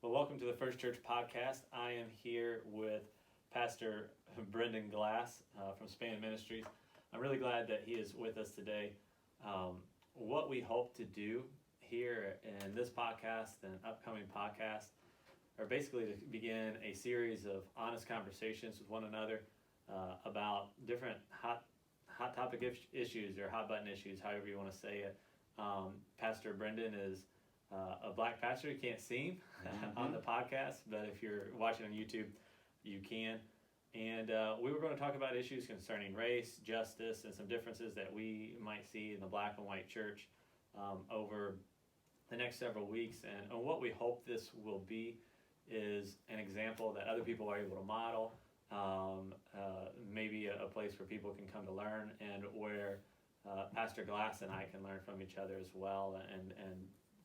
Well, welcome to the First Church Podcast. I am here with Pastor Brydon Glass from SPAN Ministries. I'm really glad that he is with us today. What we hope to do here in this podcast and upcoming podcasts are basically to begin a series of honest conversations with one another about different hot topic issues or hot button issues, however you want to say it. Pastor Brydon is a black pastor. You can't see him on the podcast, but if you're watching on YouTube, you can. And we were going to talk about issues concerning race, justice, and some differences that we might see in the black and white church over the next several weeks. And what we hope this will be is an example that other people are able to model, maybe a place where people can come to learn, and where Pastor Glass and I can learn from each other as well and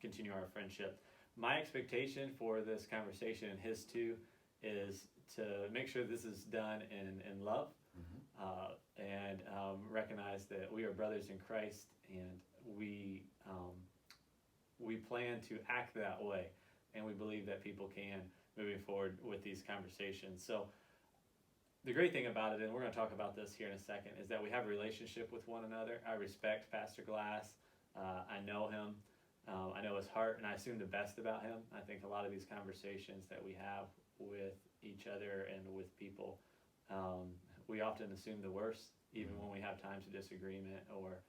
continue our friendship. My expectation for this conversation, and his too, is to make sure this is done in love, and recognize that we are brothers in Christ, and we plan to act that way, and we believe that people can moving forward with these conversations. So the great thing about it, and we're going to talk about this here in a second, is that we have a relationship with one another. I respect Pastor Glass. I know him. I know his heart, and I assume the best about him. I think a lot of these conversations that we have with each other and with people, we often assume the worst, even when we have times of disagreement or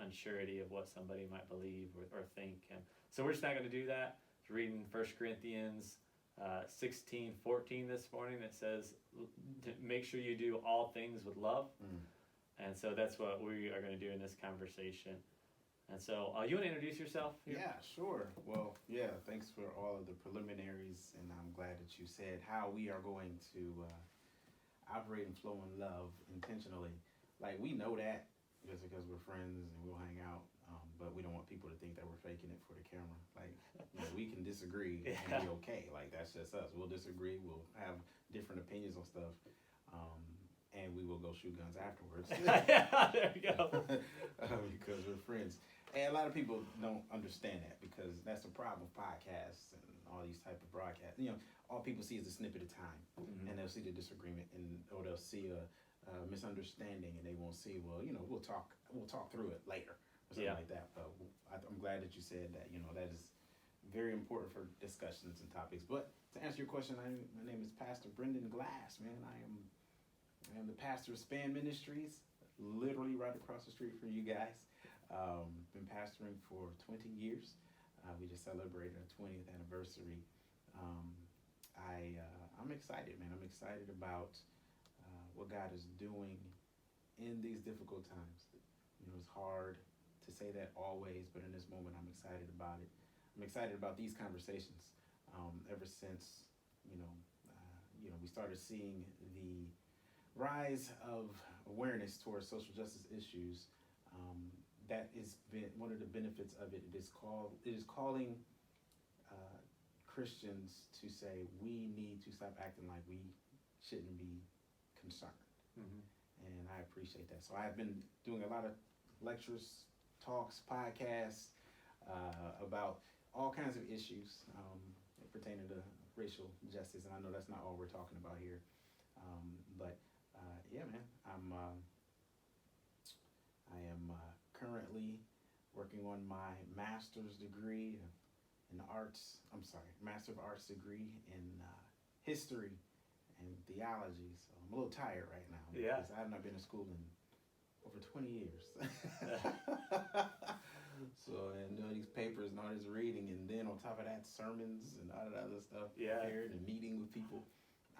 unsurety of what somebody might believe or think. And so we're just not going to do that. Reading 1 Corinthians 16:14 this morning, it says to make sure you do all things with love. And so that's what we are going to do in this conversation. And so you want to introduce yourself here? Yeah, sure. Well, thanks for all of the preliminaries, and I'm glad that you said how we are going to operate and flow in love intentionally. Like, we know that just because we're friends and we'll hang out, but we don't want people to think that we're faking it for the camera. Like, we can disagree and be okay. Like, that's just us. We'll disagree. We'll have different opinions on stuff, and we will go shoot guns afterwards. There you go. Because we're friends. And a lot of people don't understand that, because that's the problem with podcasts and all these type of broadcasts. All people see is a snippet of time, and they'll see the disagreement, or they'll see a misunderstanding, and they won't see, we'll talk through it later, or something like that. But I'm glad that you said that. That is very important for discussions and topics. But to answer your question, my name is Pastor Brydon Glass, man. I am the pastor of SPAN Ministries, literally right across the street from you guys. Been pastoring for 20 years. We just celebrated our 20th anniversary. I'm excited, man. I'm excited about what God is doing in these difficult times. It's hard to say that always, but in this moment, I'm excited about it. I'm excited about these conversations. Ever since, we started seeing the rise of awareness towards social justice issues, that is one of the benefits of it. It is calling Christians to say we need to stop acting like we shouldn't be concerned. And I appreciate that. So I've been doing a lot of lectures, talks, podcasts about all kinds of issues pertaining to racial justice. And I know that's not all we're talking about here. But man, I am currently working on my master's degree in Master of Arts degree in history and theology. So I'm a little tired right now. Yeah. Because I have not been to school in over 20 years. So, and these papers and all this reading, and then on top of that, sermons and all that other stuff, prepared and meeting with people.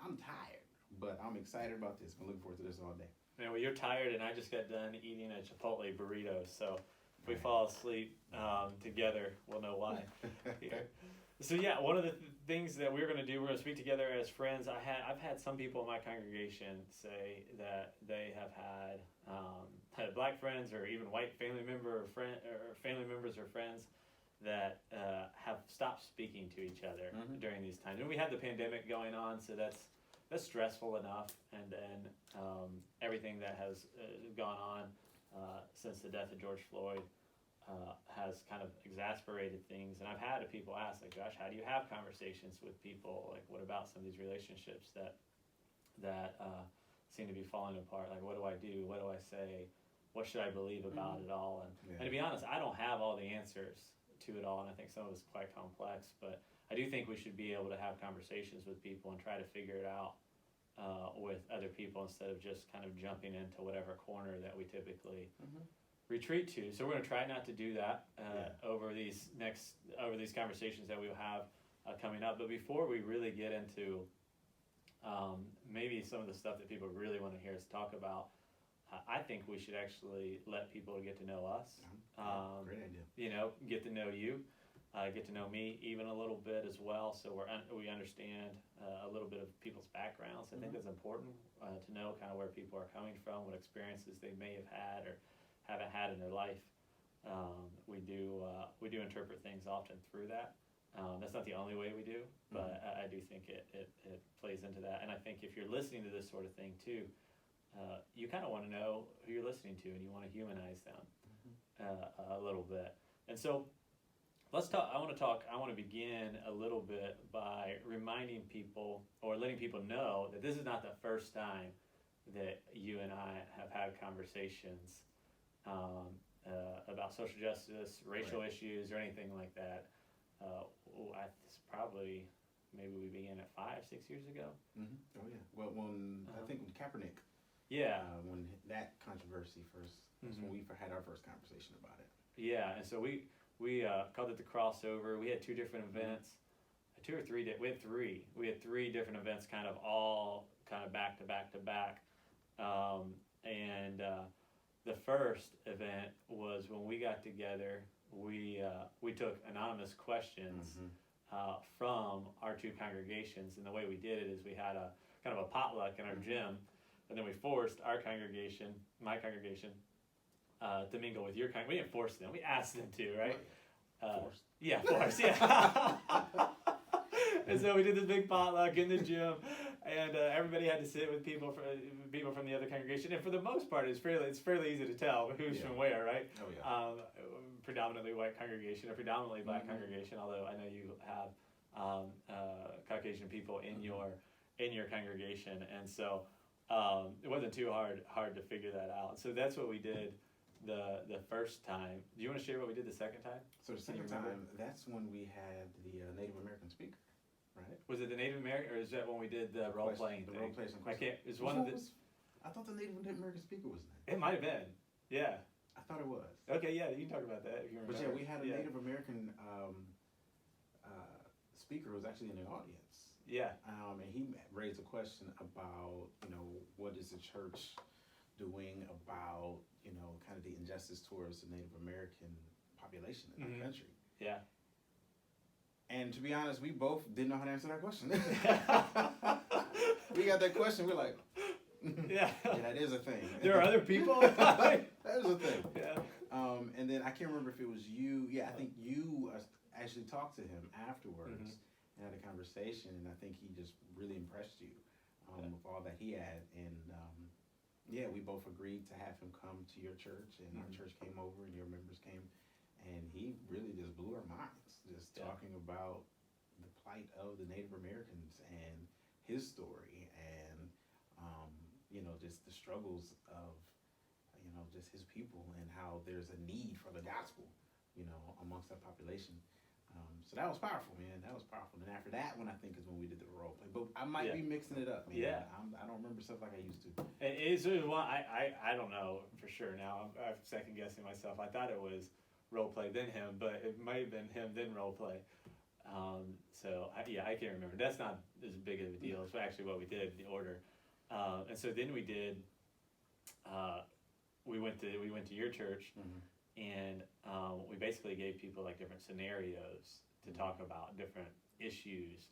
I'm tired, but I'm excited about this. I'm looking forward to this all day. Man, well, you're tired, and I just got done eating a Chipotle burrito, so if we fall asleep together, we'll know why. So one of the things that we're going to do, we're going to speak together as friends. I've had some people in my congregation say that they have had black friends or even white family members or friends that have stopped speaking to each other during these times. And we had the pandemic going on, so that's stressful enough, and then everything that has gone on since the death of George Floyd. has kind of exasperated things. And I've had people ask, like, Josh, how do you have conversations with people? Like, what about some of these relationships that seem to be falling apart? Like, what do I do? What do I say? What should I believe about it all? And to be honest, I don't have all the answers to it all, and I think some of it's quite complex. But I do think we should be able to have conversations with people and try to figure it out with other people instead of just kind of jumping into whatever corner that we typically retreat to. So we're going to try not to do that over these conversations that we'll have coming up. But before we really get into maybe some of the stuff that people really want to hear us talk about, I think we should actually let people get to know us. Great idea. You know, get to know you, get to know me even a little bit as well. So we understand a little bit of people's backgrounds. I think that's important to know kind of where people are coming from, what experiences they may have had or haven't had in their life. We do interpret things often through that. That's not the only way we do, but I do think it plays into that. And I think if you're listening to this sort of thing too, you kind of want to know who you're listening to, and you want to humanize them a little bit. And so let's talk. I want to begin a little bit by reminding people or letting people know that this is not the first time that you and I have had conversations about social justice, racial issues, or anything like that. It's probably maybe we began at 5-6 years ago. Oh yeah. Well, I think when Kaepernick. Yeah. When that controversy first, that's when we had our first conversation about it. Yeah, and so we called it the crossover. We had 2 different events, 2 or 3. We had 3. We had 3 different events, kind of all kind of back to back to back. And the first event was when we got together. We took anonymous questions from our 2 congregations, and the way we did it is we had a kind of a potluck in our gym, and then we forced our congregation, my congregation, to mingle with your congregation. We didn't force them; we asked them to, right? Forced. Yeah, forced. Yeah. And so we did this big potluck in the gym, and everybody had to sit with people from the other congregation. And for the most part, it's fairly easy to tell who's from where, right? Oh yeah. Predominantly white congregation, or predominantly black congregation. Although I know you have Caucasian people in your congregation, and so it wasn't too hard to figure that out. So that's what we did the first time. Do you want to share what we did the second time? So the second time, that's when we had the Native American speaker, right? Was it the Native American, or is that when we did the role playing thing? The role playing. I can't. It's one of the. I thought the Native American speaker was there. It might have been. Yeah. I thought it was. Okay, yeah, you can talk about that if you remember. But yeah, we had a Native American speaker who was actually in the audience. Yeah. And he raised a question about, what is the church doing about, kind of the injustice towards the Native American population in our country. Yeah. And to be honest, we both didn't know how to answer that question. We got that question, we're like, yeah, that is a thing. There are other people? That is a thing. Yeah. And then I can't remember if it was you. Yeah, I think you actually talked to him afterwards and had a conversation, and I think he just really impressed you with all that he had. And yeah, we both agreed to have him come to your church, and our church came over, and your members came, and he really just blew our minds, just talking about the plight of the Native Americans and his story, and just the struggles of just his people, and how there's a need for the gospel amongst that population. So that was powerful, man. That was powerful. And after that one, I think, is when we did the role play. But I might be mixing it up, man. Yeah. I don't remember stuff like I used to. I don't know for sure now. I'm second guessing myself. I thought it was role play then him, but it might have been him then role play. I can't remember. That's not as big of a deal. It's actually what we did, the order. And so then we did. We went to your church, and we basically gave people like different scenarios to talk about, different issues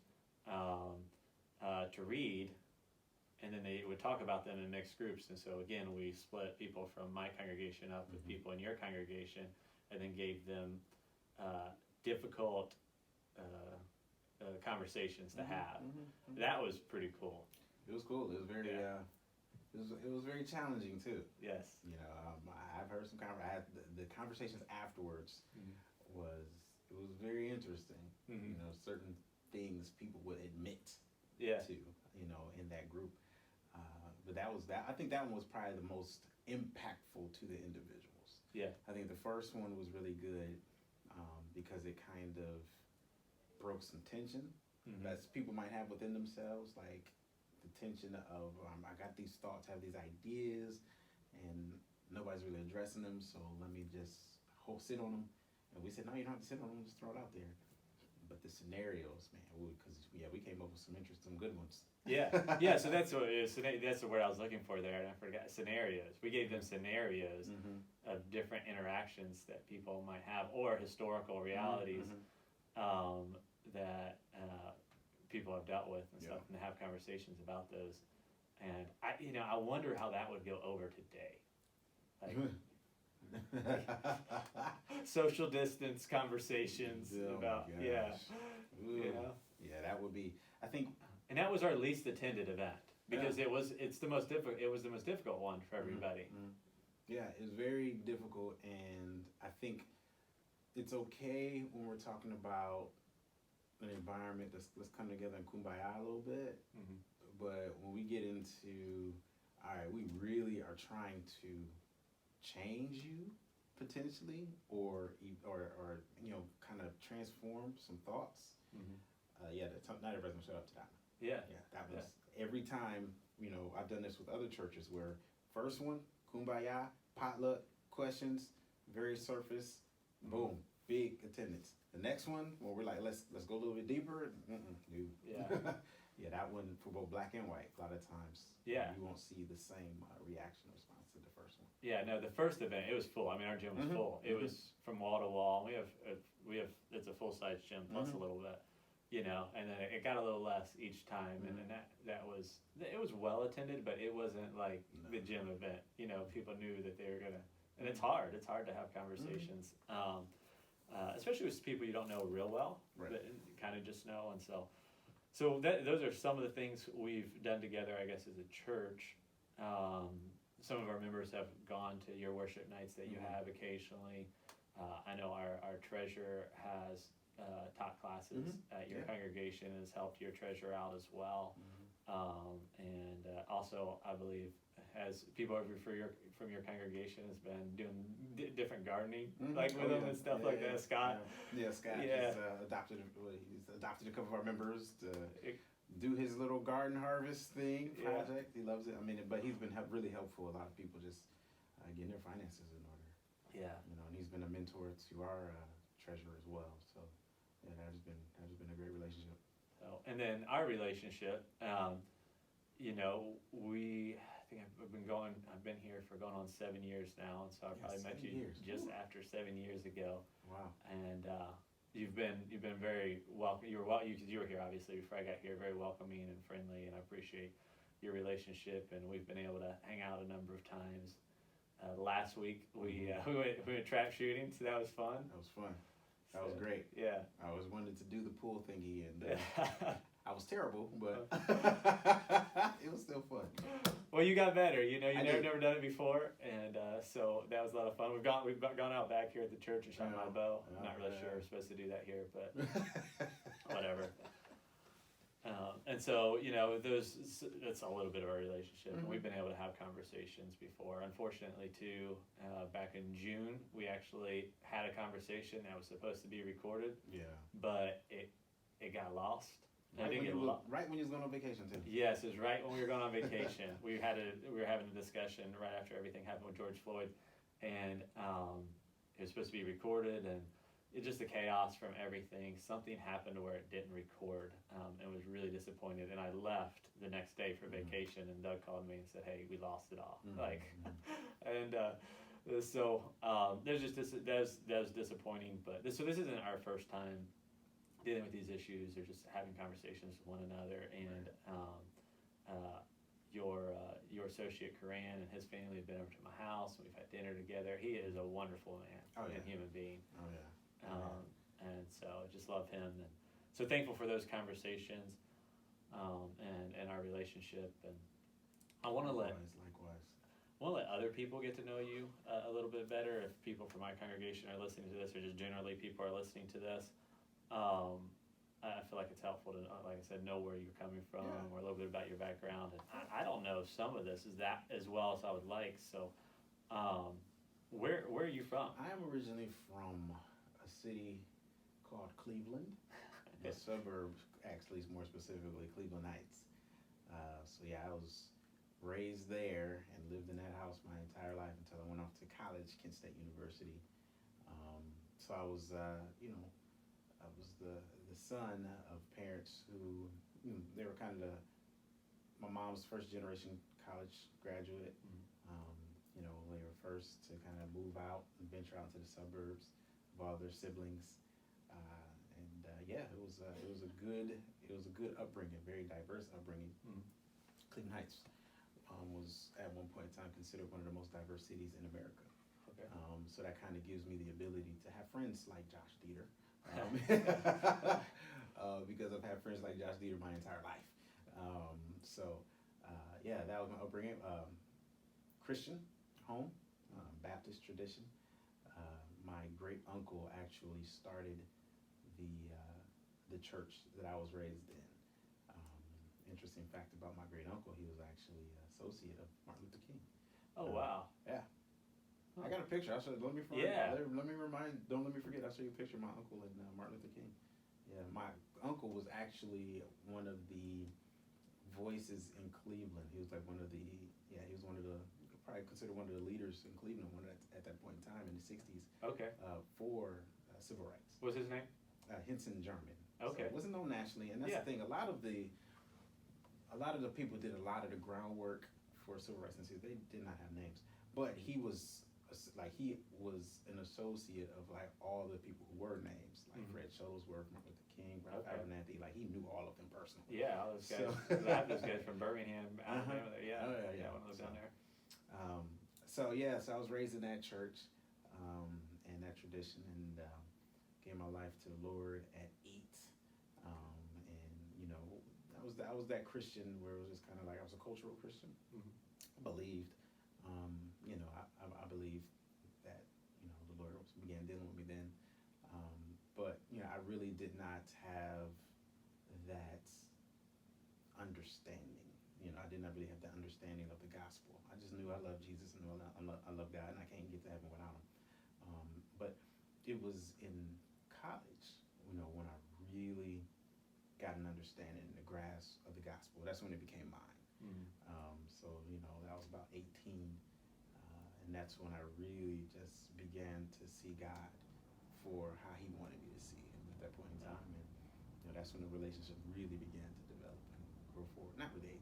to read, and then they would talk about them in mixed groups. And so again, we split people from my congregation up with people in your congregation, and then gave them difficult conversations to have. That was pretty cool. It was cool. It was very. It was very challenging too. Yes. I've heard some the conversations afterwards was very interesting. You know, certain things people would admit to, you know, in that group. But I think that one was probably the most impactful to the individuals. Yeah. I think the first one was really good because it kind of broke some tension that people might have within themselves, like the tension of I got these thoughts, have these ideas, and nobody's really addressing them, so let me just sit on them. And we said, no, you don't have to sit on them, just throw it out there. But the scenarios, man, we came up with some interesting good ones. Yeah. So that's the word I was looking for there, and I forgot scenarios. We gave them scenarios of different interactions that people might have, or historical realities that people have dealt with and stuff, and have conversations about those. And I wonder how that would go over today. Like, social distance conversations about that would be, I think, and that was our least attended event because it was the most difficult one for everybody. Yeah, it's very difficult, and I think it's okay when we're talking about an environment let's come together and kumbaya a little bit, but when we get into, all right, we really are trying to change you potentially, or you know, kind of transform some thoughts. Not everybody's gonna show up to that one. That was every time. You know, I've done this with other churches where first one, kumbaya, potluck, questions, very surface, boom, big attendance. The next one, where we're like, let's go a little bit deeper. That one for both black and white. A lot of times, you won't see the same reaction or response to the first one. Yeah, no, the first event, it was full. I mean, our gym was full. It was from wall to wall. We have it's a full size gym plus a little bit, you know, and then it got a little less each time, and then it was well attended, but it wasn't like the gym event. You know, people knew that they were gonna, and it's hard to have conversations, especially with people you don't know real well, but kind of just know, and so those are some of the things we've done together, I guess, as a church. Some of our members have gone to your worship nights that you have occasionally. I know our treasurer has taught classes at your congregation, and has helped your treasurer out as well. And also, I believe, has people over from your congregation has been doing different gardening, like with them and stuff like that. Scott. Scott. He's adopted a couple of our members to do his little garden harvest project. He loves it. I mean, but he's been really helpful. A lot of people just getting their finances in order. You know, and he's been a mentor to our treasurer as well. So that has been a great relationship. So, and then our relationship, you know, I've been here for going on 7 years now, and so I probably met you just after 7 years ago. Wow. And you've been very welcome. You were here obviously before I got here, very welcoming and friendly, and I appreciate your relationship. And we've been able to hang out a number of times. Last week we went trap shooting, so that was fun. That was great. Yeah. I was wanted to do the pool thingy, and I was terrible, but it was still fun. Well, you got better. You know, never done it before, and so that was a lot of fun. We've gone out back here at the church and shot my bow. I'm not really sure we're supposed to do that here, but whatever. And so, you know, that's a little bit of our relationship. And we've been able to have conversations before. Unfortunately, too, back in June, we actually had a conversation that was supposed to be recorded. But it got lost. Right when you was going on vacation, too. Yes, it was right when we were going on vacation. we were having a discussion right after everything happened with George Floyd, and it was supposed to be recorded, and it just the chaos from everything. Something happened where it didn't record, and was really disappointed. And I left the next day for vacation, and Doug called me and said, "Hey, we lost it all." And so there's just that was disappointing. But this isn't our first time dealing with these issues or just having conversations with one another. And your associate Coran and his family have been over to my house, and we've had dinner together. He is a wonderful man and human being. And so I just love him, and so thankful for those conversations, and our relationship. And I want to want to let other people get to know you a little bit better. If people from my congregation are listening to this, or just generally people are listening to this, I feel like it's helpful to, like I said, know where you're coming from, or a little bit about your background. And I don't know some of this is that as well as I would like. So, where are you from? I am originally from a city called Cleveland. The suburbs, actually, more specifically, Cleveland Heights. So yeah, I was raised there and lived in that house my entire life until I went off to college, Kent State University. So I was, I was the son of parents who, they were kind of my mom's first generation college graduate. They were first to kind of move out and venture out to the suburbs of all their siblings. It was a good upbringing, very diverse upbringing. Cleveland Heights was at one point in time considered one of the most diverse cities in America. Okay. So that kind of gives me the ability to have friends like Josh Dieter, because I've had friends like Josh Dieter my entire life. That was my upbringing. Christian home, Baptist tradition. My great uncle actually started the church that I was raised in. Interesting fact about my great uncle, he was actually an associate of Martin Luther King. Oh, wow. Yeah. Huh. I got a picture. Don't let me forget. I'll show you a picture of my uncle and Martin Luther King. Yeah, my uncle was actually one of the voices in Cleveland. He was like probably considered one of the leaders in Cleveland at that point in time in the 60s. Okay. For civil rights. What's his name? Hinson German. Okay. So it wasn't known nationally, and that's the thing. A lot of the people did a lot of the groundwork for civil rights, and they did not have names. But he was an associate of like all the people who were names, like Fred Shuttlesworth, Martin Luther King, Ralph Abernathy. Like he knew all of them personally. Yeah, all those guys. I have those guys from Birmingham, Alabama. There. Yeah. Oh, yeah. One of those down there. So I was raised in that church, and that tradition, and gave my life to the Lord at 8. I was that Christian where it was just kind of like I was a cultural Christian. I believed, I believed that the Lord began dealing with me then, but I really did not have that understanding. I did not really have that understanding of the gospel. I just knew I love Jesus and I love God, and I can't get to heaven without him. But it was in college, when I really got an understanding and a grasp of the gospel. That's when it became mine. That was about 18, and that's when I really just began to see God for how he wanted me to see him at that point in time. And that's when the relationship really began to develop and grow forward. Not really,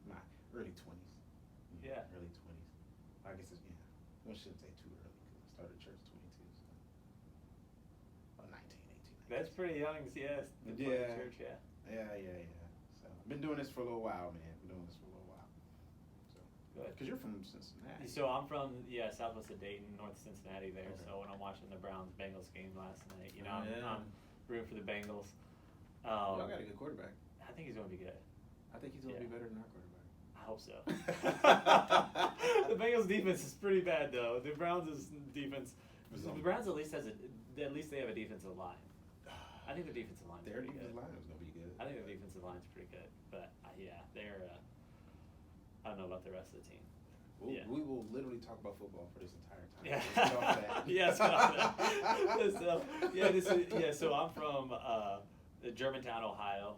my early 20s. Early 20s. I guess I shouldn't say too early because I started church 22, so 19, 18. That's pretty young, yes. Church, yeah. So I've been doing this for a little while, man. So good. Because you're from Cincinnati. So I'm from southwest of Dayton, north of Cincinnati there. Okay. So when I'm watching the Browns-Bengals game last night, I'm rooting for the Bengals. Y'all got a good quarterback. I think he's going to be good. I think he's going to be better than our quarterback. I hope so. The Bengals defense is pretty bad though. The Browns' defense. The Browns at least they have a defensive line. I think the defensive line. Their defensive line is going to be good. I think the defensive line's pretty good, but they're. I don't know about the rest of the team. We will literally talk about football for this entire time. Yeah. So I'm from Germantown, Ohio,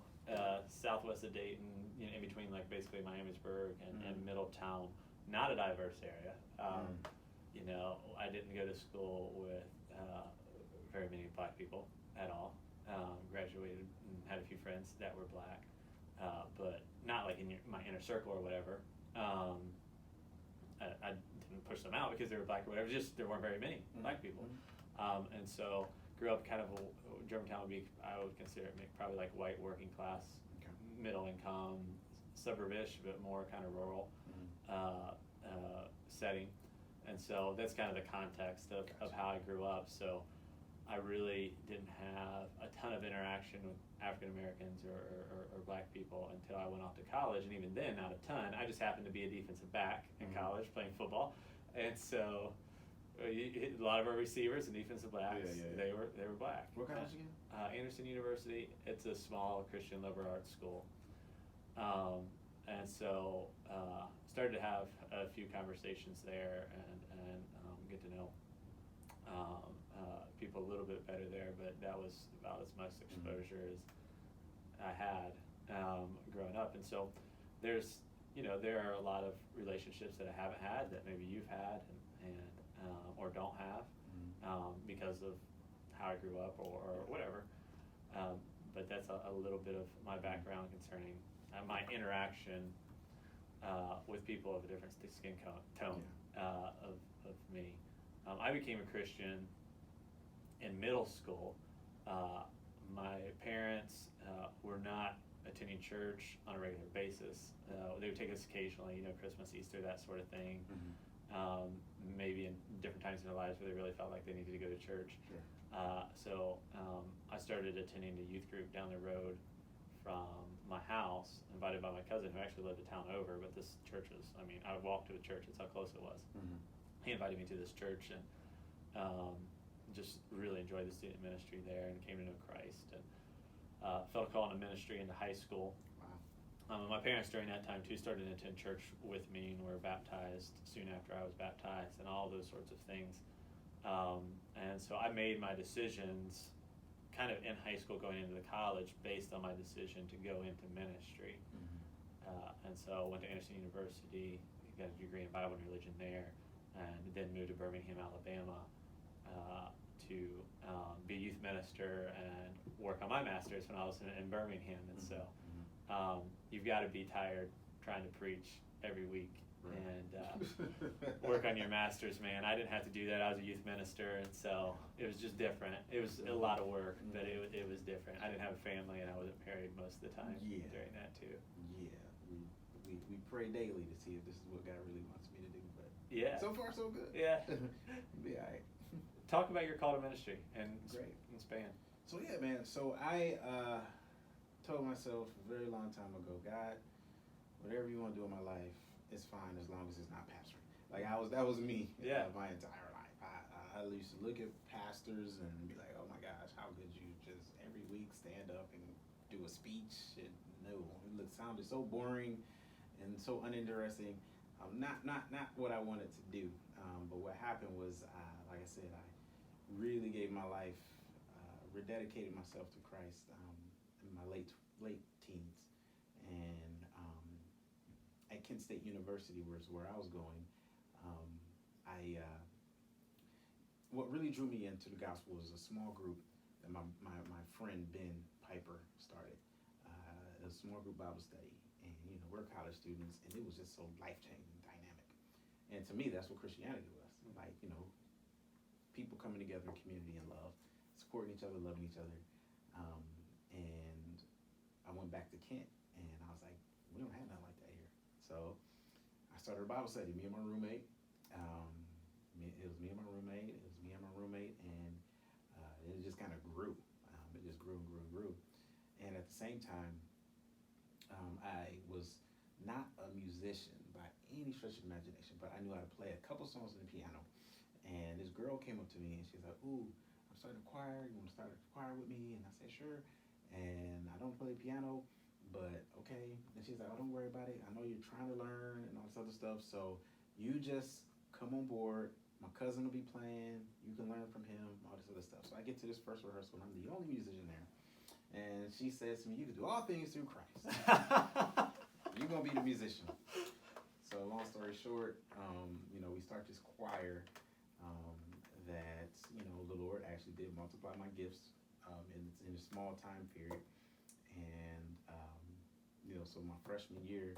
southwest of Dayton, in between like basically Miamisburg and Middletown. Not a diverse area. I didn't go to school with very many black people at all. Graduated and had a few friends that were black, but not like in my inner circle or whatever. I didn't push them out because they were black or whatever. Just there weren't very many black people, and so grew up kind of Germantown would be, I would consider it probably like white working class, middle income, suburbish, but more kind of rural setting, and so that's kind of the context of how I grew up. So I really didn't have a ton of interaction with African Americans or black people until I went off to college, and even then, not a ton. I just happened to be a defensive back in college playing football, and so a lot of our receivers and defensive backs, they were black. What college again? Anderson University. It's a small Christian liberal arts school, and so started to have a few conversations there and get to know people a little bit better there, but that was about as much exposure as I had growing up. And so there are a lot of relationships that I haven't had that maybe you've had and or don't have because of how I grew up or whatever. But that's a little bit of my background concerning my interaction with people of a different skin tone of me. I became a Christian in middle school. My parents were not attending church on a regular basis. They would take us occasionally, Christmas, Easter, that sort of thing. Maybe in different times in their lives where they really felt like they needed to go to church. Sure. So I started attending the youth group down the road from my house, invited by my cousin who actually lived a town over, but this church was, I walked to a church, that's how close it was. He invited me to this church and just really enjoyed the student ministry there and came to know Christ and felt a call into ministry into high school. Wow. My parents during that time too started to attend church with me and were baptized soon after I was baptized and all those sorts of things. And so I made my decisions kind of in high school going into the college based on my decision to go into ministry. And so I went to Anderson University, got a degree in Bible and religion there, and then moved to Birmingham, Alabama to be a youth minister and work on my master's when I was in Birmingham. And so you've got to be tired trying to preach every week and work on your master's, man. I didn't have to do that. I was a youth minister, and so it was just different. It was a lot of work, but it was different. I didn't have a family, and I wasn't married most of the time during that too. Yeah, we pray daily to see if this is what God really wants me to do. But so far so good. Yeah, be all right. Talk about your call to ministry and SPAN. So yeah, man. So I told myself a very long time ago, God, whatever you want to do in my life, it's fine as long as it's not pastoring. Like that was me my entire life. I used to look at pastors and be like, oh my gosh, how could you just every week stand up and do a speech? It sounded so boring and so uninteresting. Not what I wanted to do. But what happened was, like I said, I really gave my life, rededicated myself to Christ in my late teens, and at Kent State University was where I was going. What really drew me into the gospel was a small group that my friend Ben Piper started. It was a small group Bible study, and we're college students, and it was just so life-changing, dynamic. And to me, that's what Christianity was. Like, people coming together in community and love, supporting each other, loving each other. And I went back to Kent, and I was like, we don't have nothing like that here. So I started a Bible study, me and my roommate. It was me and my roommate, and it just kind of grew. It just grew and grew and grew. And at the same time, I was not a musician by any stretch of imagination, but I knew how to play a couple songs on the piano. And this girl came up to me and she's like, ooh, I'm starting a choir. You want to start a choir with me? And I said, sure. And I don't play piano, but okay. And she's like, oh, don't worry about it. I know you're trying to learn and all this other stuff. So you just come on board. My cousin will be playing. You can learn from him, all this other stuff. So I get to this first rehearsal and I'm the only musician there. And she says to me, you can do all things through Christ. You're going to be the musician. So long story short, we start this choir that, the Lord actually did multiply my gifts in a small time period. And, so my freshman year,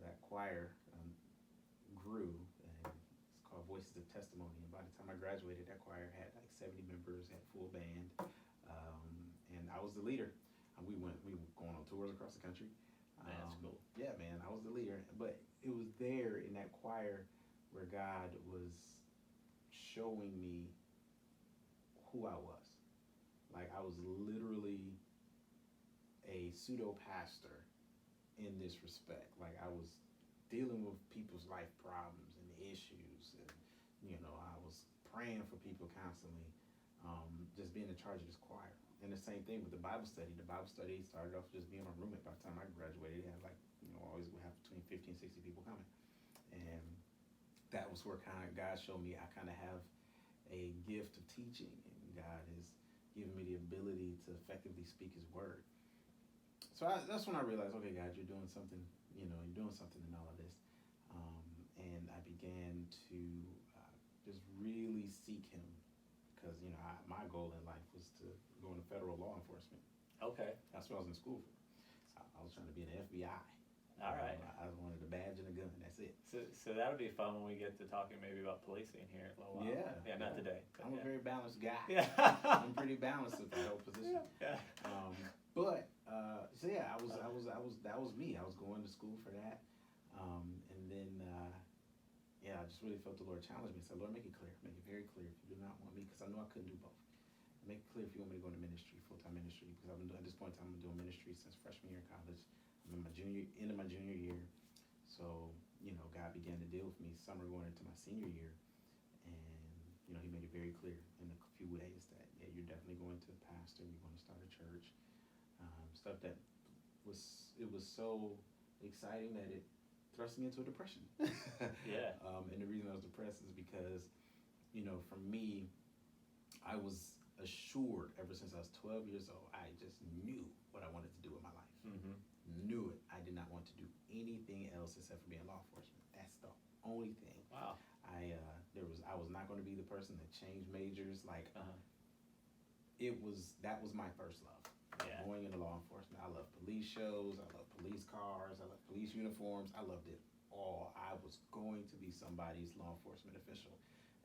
that choir grew. And it's called Voices of Testimony. And by the time I graduated, that choir had like 70 members, had full band. And I was the leader. We were going on tours across the country. That's cool. Yeah, man, I was the leader. But it was there in that choir where God was showing me who I was. Like, I was literally a pseudo pastor in this respect. Like, I was dealing with people's life problems and issues, and I was praying for people constantly, just being in charge of this choir. And the same thing with the Bible study. The Bible study started off just being my roommate. By the time I graduated, it had always would have between 50 and 60 people coming. And that was where kind of God showed me I kind of have a gift of teaching, and God has given me the ability to effectively speak His word. So that's when I realized, okay, God, you're doing something. You're doing something in all of this. And I began to just really seek Him, because my goal in life was to go into federal law enforcement. Okay. That's what I was in school for. I was trying to be in the FBI. All right. I wanted a badge and a gun. That's it. So that'll be fun when we get to talking maybe about policing here in a little while. Yeah, not today. I'm a very balanced guy. Yeah. I'm pretty balanced with that whole position. Yeah. So yeah, that was me. I was going to school for that, and then I just really felt the Lord challenge me. I said, Lord, make it clear, make it very clear if you do not want me, because I know I couldn't do both. Make it clear if you want me to go into ministry, full-time ministry, because at this point in time, I'm doing ministry since freshman year in college. I'm in my end of my junior year. So, God began to deal with me summer going into my senior year. And, He made it very clear in a few ways that, you're definitely going to pastor, you're going to start a church. Stuff that was so exciting that it thrust me into a depression. Yeah. And the reason I was depressed is because, for me, I was assured ever since I was 12 years old, I just knew what I wanted to do in my life. Mm-hmm. Knew it. I did not want to do anything else except for being law enforcement. That's the only thing. Wow. I was not going to be the person that changed majors. Like, that was my first love. Yeah. Going into law enforcement. I love police shows. I love police cars. I love police uniforms. I loved it all. I was going to be somebody's law enforcement official.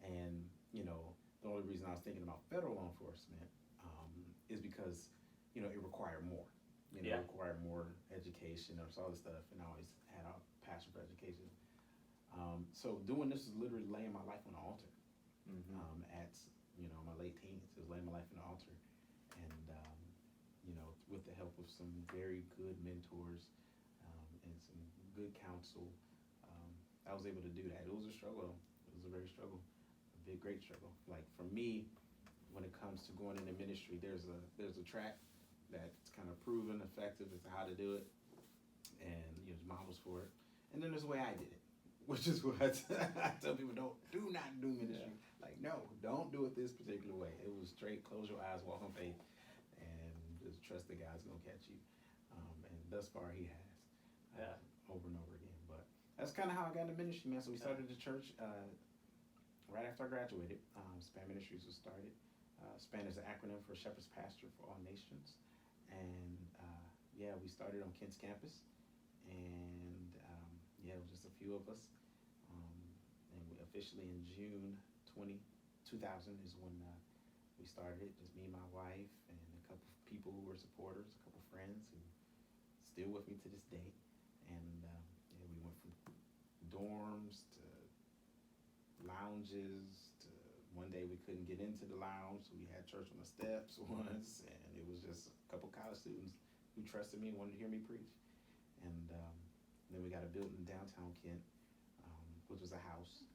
And, the only reason I was thinking about federal law enforcement is because, it required more. It required more education or all this stuff. And I always had a passion for education. So doing this was literally laying my life on the altar. Mm-hmm. At my late teens, it was laying my life on the altar, and with the help of some very good mentors and some good counsel, I was able to do that. It was a struggle. It was a very struggle, a big, great struggle. Like, for me, when it comes to going into ministry, there's a track that's kind of proven effective as to how to do it, and there's models for it. And then there's the way I did it, which is what I tell people: do not do ministry. Yeah. Like, no, don't do it this particular way. It was straight, close your eyes, walk on faith, and just trust that God's gonna catch you. And thus far, He has. Over and over again. But that's kind of how I got into ministry, man. So we started the church right after I graduated. SPAN Ministries was started. SPAN is an acronym for Shepherd's Pastor for All Nations. And we started on Kent's campus. And it was just a few of us. And we officially in June 2000 is when we started it. Just me and my wife and a couple of people who were supporters, a couple of friends who still with me to this day. And we went from dorms to lounges to one day we couldn't get into the lounge, so we had church on the steps once, and it was just a couple college students who trusted me and wanted to hear me preach. And then we got a building in downtown Kent, which was a house.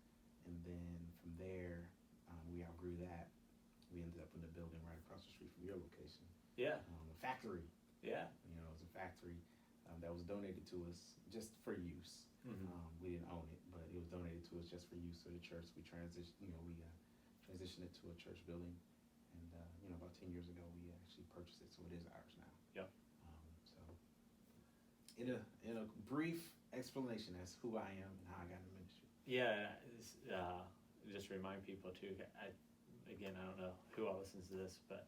And then from there, we outgrew that. We ended up in the building right across the street from your location. Yeah. A factory. Yeah. It was a factory that was donated to us just for use. Mm-hmm. We didn't own it, but it was donated to us just for use of the church. We transitioned it to a church building, and about 10 years ago, we actually purchased it, so it is ours now. Yep. So, in a brief explanation, that's who I am and how I got into ministry. Yeah, just remind people too. I don't know who all listens to this, but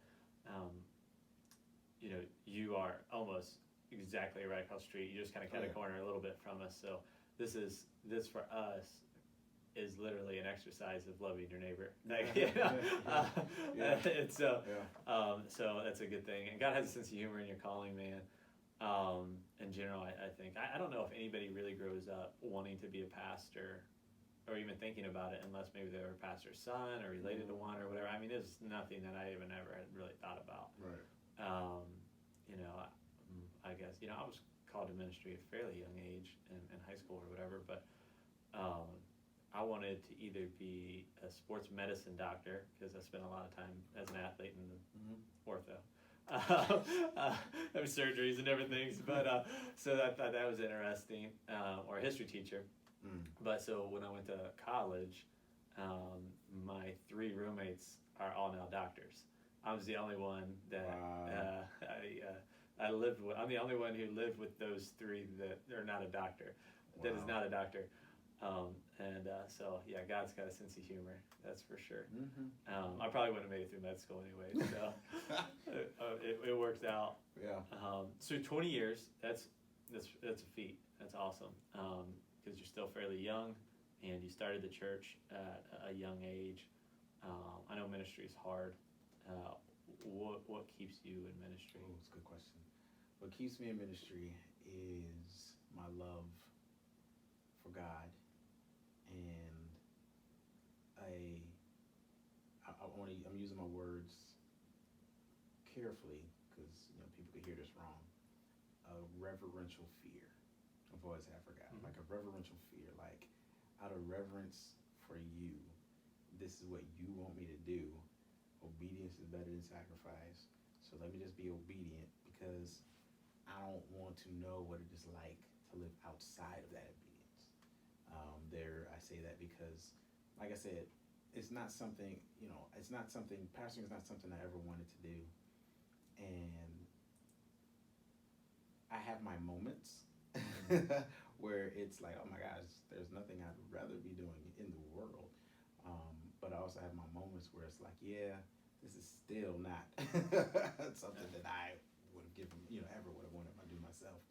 you are almost exactly right across the street. You just kind of cut a corner a little bit from us. So this for us is literally an exercise of loving your neighbor. And so that's a good thing. And God has a sense of humor in your calling, man. In general, I think I don't know if anybody really grows up wanting to be a pastor or even thinking about it unless maybe they were a pastor's son or related to one or whatever. I mean, it's nothing that I even ever had really thought about. Right. You know, I guess, you know, I was called to ministry at a fairly young age in high school or whatever, but I wanted to either be a sports medicine doctor, because I spent a lot of time as an athlete in ortho. Surgeries and everything, but so I thought that was interesting, or a history teacher. But so when I went to college, my 3 roommates are all now doctors. I was the only one that I lived with. I'm the only one who lived with those 3 that are not a doctor. That is not a doctor. So yeah, God's got a sense of humor, that's for sure. I probably wouldn't have made it through med school anyway, so it worked out. Yeah. So 20 years, that's a feat. That's awesome, because you're still fairly young, and you started the church at a young age. I know ministry is hard. What keeps you in ministry? Oh, that's a good question. What keeps me in ministry is my love for God, and I'm using my words carefully, because people could hear this wrong. A reverential fear. I've always had for God, like a reverential fear, like out of reverence for you, this is what you want me to do. Obedience is better than sacrifice, so let me just be obedient, because I don't want to know what it is like to live outside of that obedience. I say that because, like I said, it's not something, pastoring is not something I ever wanted to do. And I have my moments where it's like, oh my gosh, there's nothing I'd rather be doing in the world. But I also have my moments where it's like, yeah, this is still not something that I would have given, ever would have wanted to do myself.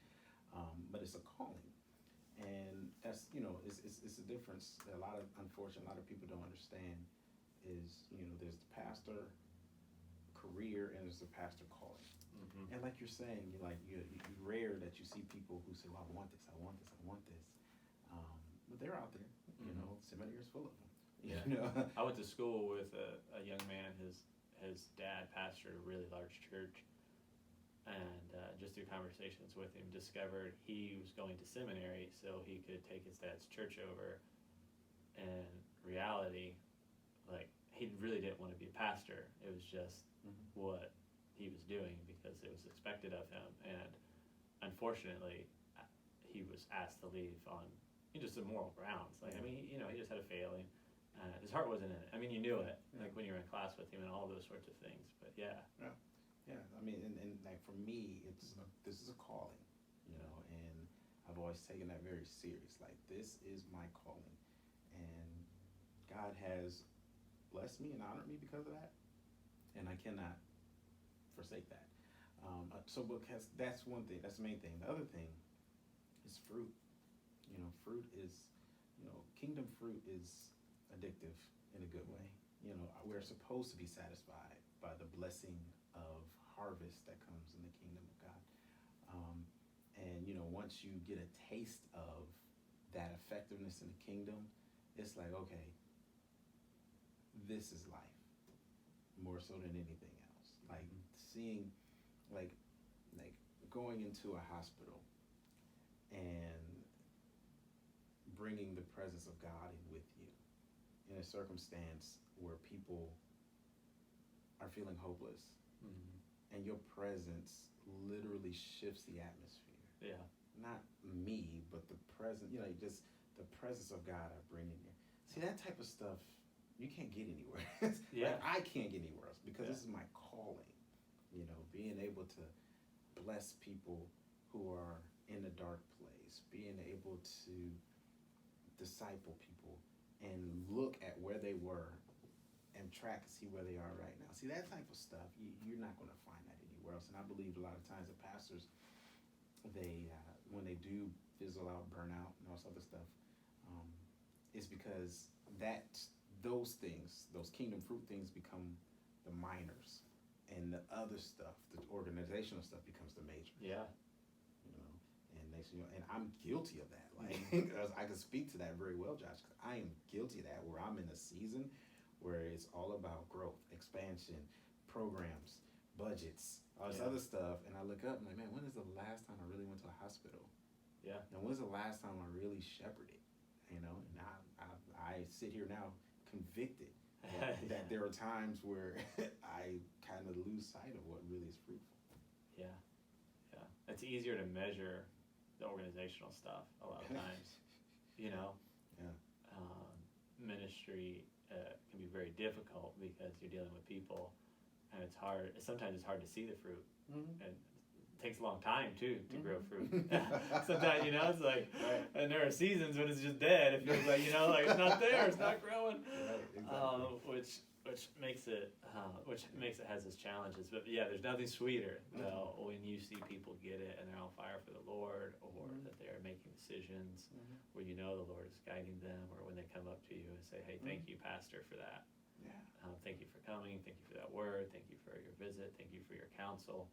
But it's a calling. And that's, it's a difference that a lot of people don't understand is, there's the pastor career and there's the pastor calling. And like you're saying, you're rare that you see people who say, well, I want this. But they're out there, seminary is full of them. Yeah. I went to school with a young man, his dad pastored a really large church, and just through conversations with him, discovered he was going to seminary so he could take his dad's church over. And reality, like, he really didn't want to be a pastor. It was just what he was doing because it was expected of him. And unfortunately, he was asked to leave on just immoral grounds. Like, I mean, he just had a failing. His heart wasn't in it. I mean, you knew it, like when you were in class with him and all those sorts of things. But yeah. I mean, and like for me, this is a calling, and I've always taken that very serious. Like, this is my calling, and God has blessed me and honored me because of that, and I cannot forsake that. Because that's one thing. That's the main thing. The other thing is fruit. Fruit is, kingdom fruit is addictive in a good way. We're supposed to be satisfied by the blessing of harvest that comes in the kingdom of God. And once you get a taste of that effectiveness in the kingdom, it's like, okay, this is life, more so than anything else. Like seeing, like going into a hospital and bringing the presence of God in with you in a circumstance where people are feeling hopeless, and your presence literally shifts the atmosphere. Yeah. Not me, but the presence, just the presence of God I bring in there. See, that type of stuff, you can't get anywhere. Yeah. Like, I can't get anywhere else because this is my calling. Being able to bless people who are in a dark place, being able to disciple people and look at where they were and track and see where they are right now. See, that type of stuff, you're not going to find that anywhere else. And I believe a lot of times the pastors, they when they do fizzle out, burn out, and all this other stuff, is because those things, those kingdom fruit things, become the minors, and the other stuff, the organizational stuff, becomes the major. Yeah. And they denomination, and I'm guilty of that. Like, I can speak to that very well, Josh, because I am guilty of that, where I'm in a season where it's all about growth, expansion, programs, budgets, all this other stuff, and I look up and I'm like, man, when is the last time I really went to a hospital? Yeah. And when's the last time I really shepherded? And I sit here now convicted that there are times where I kind of lose sight of what really is fruitful. Yeah. It's easier to measure the organizational stuff a lot of times. Ministry can be very difficult because you're dealing with people, and it's hard. Sometimes it's hard to see the fruit, and it takes a long time too to grow fruit. Sometimes it's like, and there are seasons when it's just dead. It feels like it's not there, it's not growing. Right, exactly. Which makes it has its challenges. But yeah, there's nothing sweeter though when you see people get it and they're on fire for the Lord, or that they are making decisions where the Lord is guiding them, or when they come up to you and say, hey, thank you, Pastor, for that. Yeah. Thank you for coming. Thank you for that word. Thank you for your visit. Thank you for your counsel.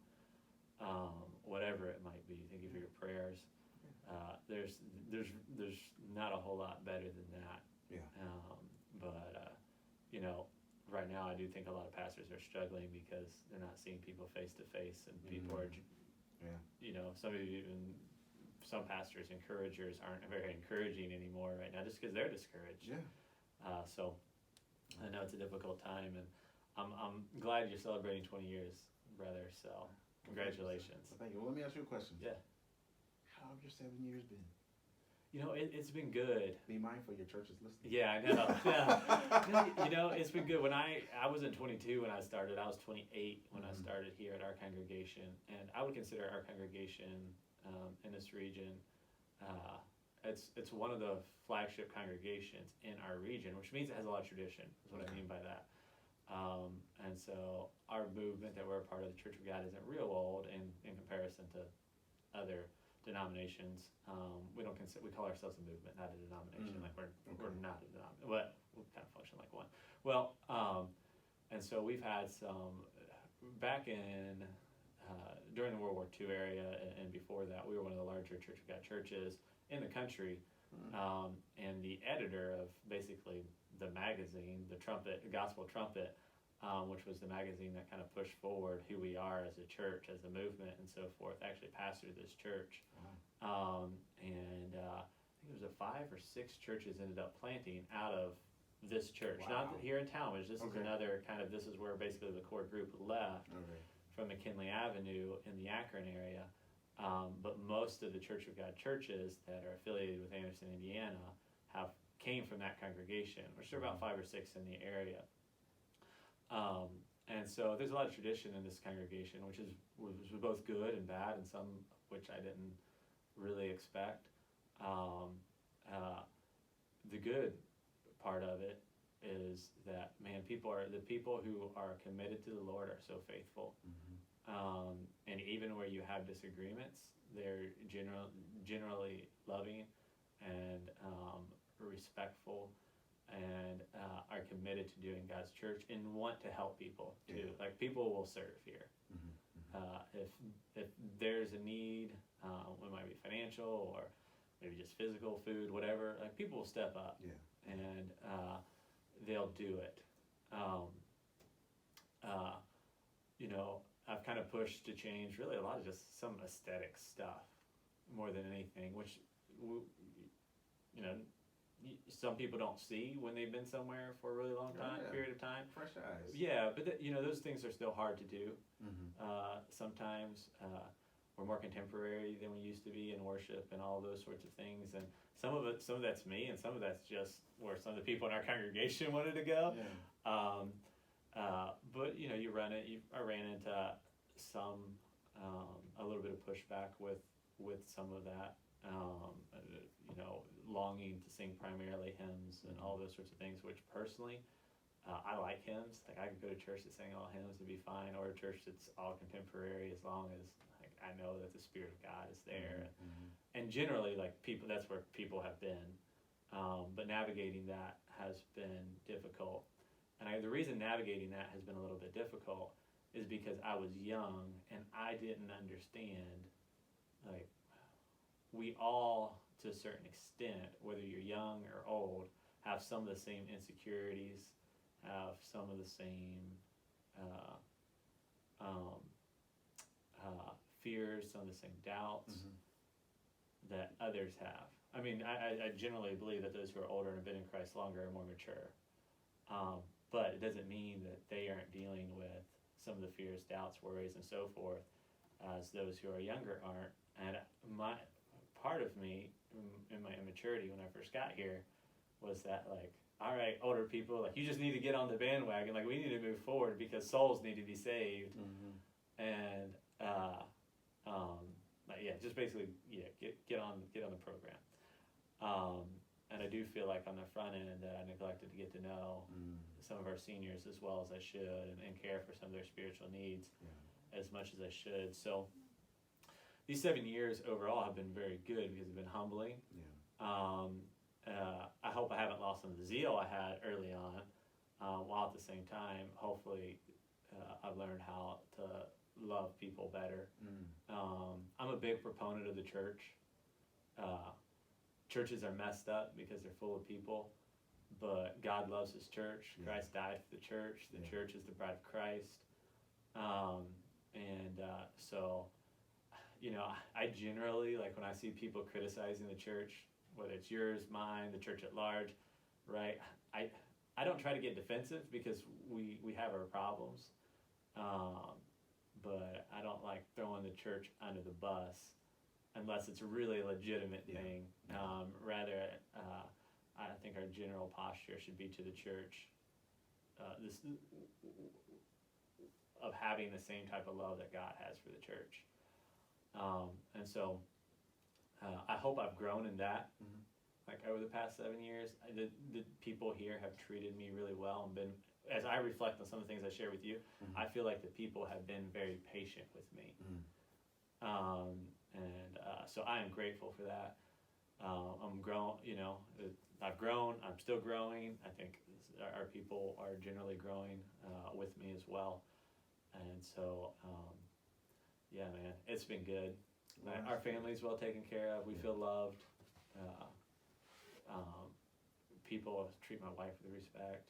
Whatever it might be. Thank you for your prayers. There's not a whole lot better than that. Yeah. Right now I do think a lot of pastors are struggling because they're not seeing people face to face, and people are, some pastors, encouragers aren't very encouraging anymore right now just because they're discouraged. Yeah. So I know it's a difficult time, and I'm glad you're celebrating 20 years, brother. So congratulations. Well, thank you. Well, let me ask you a question. Yeah. How have your 7 years been? It's been good. Be mindful your church is listening. Yeah, I know. Yeah. It's been good. When I wasn't 22 when I started. I was 28 when I started here at our congregation, and I would consider our congregation in this region. It's one of the flagship congregations in our region, which means it has a lot of tradition. Is what I mean by that. And so our movement that we're a part of, the Church of God, isn't real old in comparison to other denominations. We call ourselves a movement, not a denomination. Like we're not a denomination, but we kind of function like one. Well, and so we've had some back in during the World War II area, and before that, we were one of the larger Church of God churches in the country. And the editor of basically the magazine, the Gospel Trumpet, which was the magazine that kind of pushed forward who we are as a church, as a movement, and so forth, actually pastored this church. And I think it was 5 or 6 churches ended up planting out of this church. Not here in Tallmadge. This is another this is where basically the core group left from McKinley Avenue in the Akron area. But most of the Church of God churches that are affiliated with Anderson, Indiana, came from that congregation, which there are about 5 or 6 in the area. And so there's a lot of tradition in this congregation, which was both good and bad, and some which I didn't really expect. The good part of it is that, man, the people who are committed to the Lord are so faithful. And even where you have disagreements, they're generally loving and respectful, and are committed to doing God's church and want to help people too. Like, people will serve here. If there's a need, it might be financial or maybe just physical, food, whatever. Like, people will step up and they'll do it. I've kind of pushed to change really a lot of just some aesthetic stuff more than anything, which some people don't see when they've been somewhere for a really long period of time. Fresh eyes. Yeah, but those things are still hard to do. Sometimes we're more contemporary than we used to be in worship and all those sorts of things, and some of that's me, and some of that's just where some of the people in our congregation wanted to go. But you run it. I ran into some a little bit of pushback with some of that. Longing to sing primarily hymns and all those sorts of things, which personally, I like hymns. Like, I could go to church that sang all hymns and be fine, or a church that's all contemporary, as long as I know that the Spirit of God is there. And generally, that's where people have been. But navigating that has been difficult. And the reason navigating that has been a little bit difficult is because I was young and I didn't understand we all, to a certain extent, whether you're young or old, have some of the same insecurities, have some of the same fears, some of the same doubts that others have. I mean, I generally believe that those who are older and have been in Christ longer are more mature. But it doesn't mean that they aren't dealing with some of the fears, doubts, worries, and so forth as those who are younger aren't. And my part of me, in my immaturity when I first got here, was that like, all right, older people, like you just need to get on the bandwagon. Like we need to move forward because souls need to be saved. And just basically, get on the program. And I do feel like on the front end that I neglected to get to know some of our seniors as well as I should, and care for some of their spiritual needs as much as I should. So these 7 years overall have been very good because they've been humbling. I hope I haven't lost some of the zeal I had early on, while at the same time, hopefully, I've learned how to love people better. I'm a big proponent of the church. Churches are messed up because they're full of people, but God loves his church. Christ died for the church. The church is the bride of Christ. So, I generally, like when I see people criticizing the church, whether it's yours, mine, the church at large, right? I don't try to get defensive because we have our problems. But I don't like throwing the church under the bus unless it's a really legitimate thing. Rather, I think our general posture should be to the church of having the same type of love that God has for the church. And so I hope I've grown in that. Like over the past 7 years, the people here have treated me really well and been, as I reflect on some of the things I share with you, I feel like the people have been very patient with me. So I am grateful for that. I'm grown, I've grown, I'm still growing. I think our people are generally growing with me as well. And so, man, it's been good. Our family's well taken care of. We feel loved. People treat my wife with respect.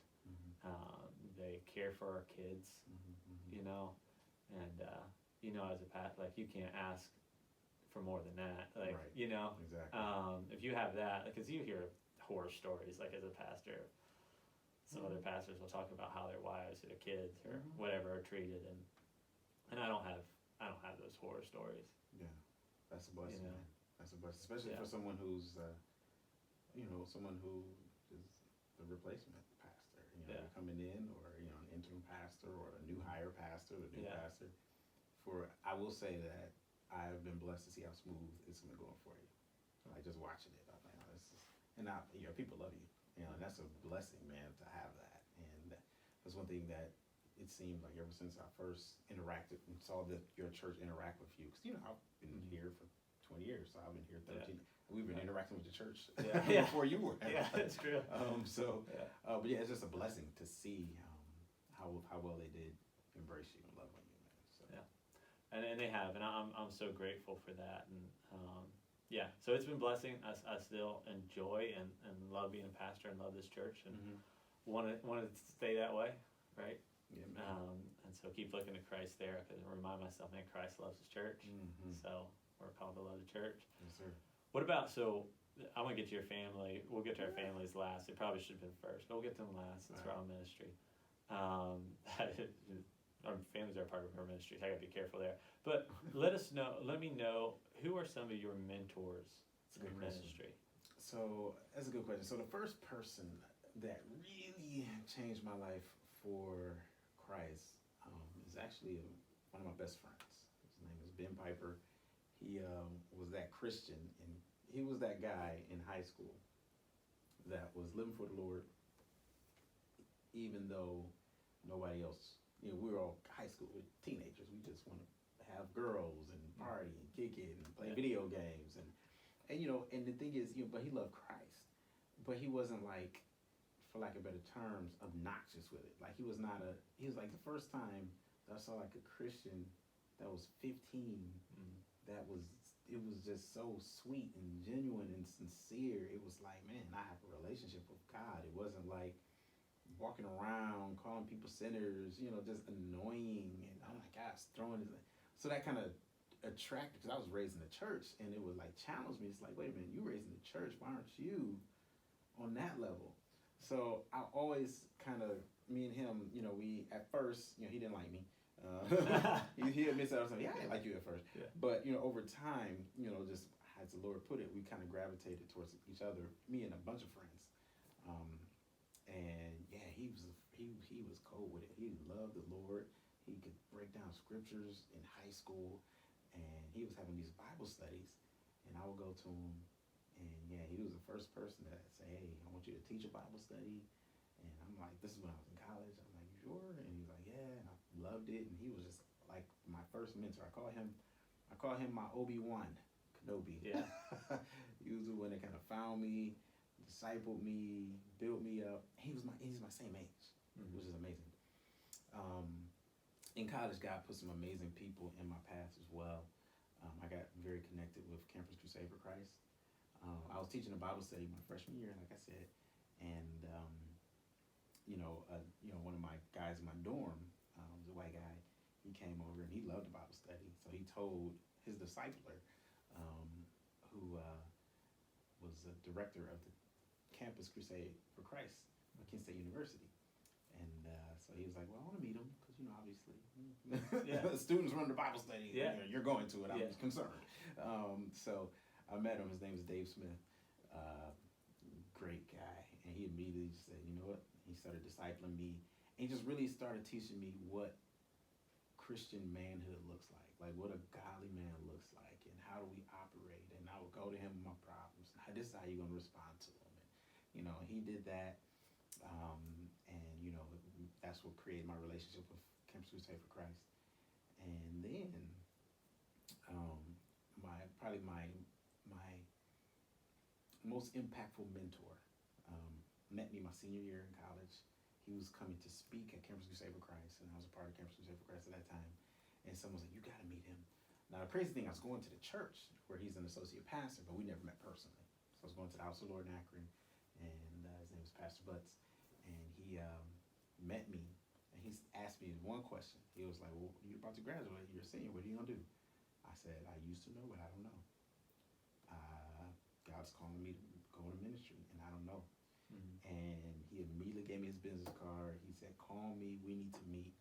They care for our kids, and as a like you can't ask for more than that. Like, Exactly. if you have that, because you hear horror stories, like as a pastor, some other pastors will talk about how their wives or their kids or whatever are treated, and I don't have those horror stories. Yeah, that's a blessing. Man. That's a blessing, especially for someone who's, someone who is the replacement pastor. Coming in, or an interim pastor, or a new hire pastor, or new pastor. I will say that I've been blessed to see how smooth it's been going for you. Like just watching it, I'm like, people love you. And that's a blessing, man, to have that. And that's one thing that it seemed like ever since I first interacted and saw your church interact with you, because I've been here for 20 years, so I've been here 13. We've been interacting with the church before you were. Yeah, that's true. But it's just a blessing to see how well they did embrace you and love on you, man. So. And they have, and I'm so grateful for that. And so it's been blessing. I still enjoy and love being a pastor and love this church and want to stay that way, right? Yeah, man. And so keep looking to Christ there, because I remind myself, man, Christ loves his church. So we're called to love the church. Yes, sir. What about, so I want to get to your family. We'll get to our families last. It probably should have been first, but we'll get to them last since we're on ministry. Our families are part of our ministries. I got to be careful there. But let me know, who are some of your mentors in ministry? So that's a good question. So the first person that really changed my life for Christ is actually one of my best friends. His name is Ben Piper. He was that Christian, and he was that guy in high school that was living for the Lord, even though nobody else, we were all high school teenagers. We just want to have girls and party and kick it and play video games. And and the thing is, but he loved Christ, but he wasn't like, for lack of better terms, obnoxious with it. Like he was like the first time that I saw like a Christian that was 15 that was it was just so sweet and genuine and sincere. It was like, man, I have a relationship with God. It wasn't like walking around calling people sinners, just annoying, and oh my gosh, throwing it. So that kind of attracted, because I was raised in the church, and it would like challenge me. It's like, wait a minute, you raised in the church, why aren't you on that level? So I always kind of, me and him, we at first, he didn't like me. He admits that. I was like, yeah, I didn't like you at first. Yeah. But over time, just as the Lord put it, we kind of gravitated towards each other. Me and a bunch of friends, and yeah, he was cold with it. He loved the Lord. He could break down scriptures in high school, and he was having these Bible studies, and I would go to him, and yeah, he was the first person to say, hey, I want you to teach a Bible study. And I'm like, this is when I was in college. I'm like, you sure? And he's like, yeah. And I loved it. And he was just like my first mentor. I call him my Obi-Wan Kenobi. Yeah. He was the one that kind of found me, discipled me, built me up. He's my same age, which is amazing. In college, God put some amazing people in my path as well. I got very connected with Campus Crusade for Christ. I was teaching a Bible study my freshman year, like I said, and one of my guys in my dorm, was a white guy. He came over and he loved the Bible study, so he told his discipler, who was the director of the Campus Crusade for Christ at Kent State University, and so he was like, "Well, I want to meet him because obviously, students run the Bible study. Yeah. You're going to it. I was concerned." So I met him. His name is Dave Smith. Great guy, and he immediately just said, "You know what?" He started discipling me, and he just really started teaching me what Christian manhood looks like what a godly man looks like, and how do we operate. And I would go to him with my problems. This is how you're going to respond to them. And he did that, and that's what created my relationship with Campus Crusade for Christ. And then, my most impactful mentor met me my senior year in college. He was coming to speak at Campus Crusade for Christ, and I was a part of Campus Crusade for Christ at that time. And someone was like, "You got to meet him." Now, the crazy thing, I was going to the church where he's an associate pastor, but we never met personally. So I was going to the House of the Lord in Akron, and his name was Pastor Butts, and he met me, and he asked me one question. He was like, "Well, you're about to graduate. You're a senior. What are you going to do?" I said, "I used to know, but I don't know. God's calling me to go into ministry, and I don't know." And he immediately gave me his business card. He said, "Call me. We need to meet,"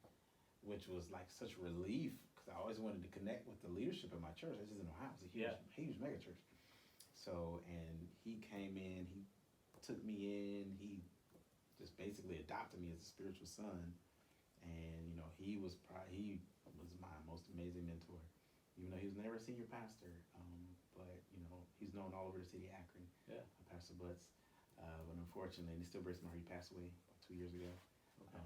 which was like such relief, because I always wanted to connect with the leadership of my church. I just didn't know how. It was a huge mega church. So, and he came in. He took me in. He just basically adopted me as a spiritual son. And he was my most amazing mentor. Even though he was never a senior pastor, but he's known all over the city of Akron. Yeah. Pastor Butts. But unfortunately, and he still breaks my heart. He passed away about 2 years ago. Okay.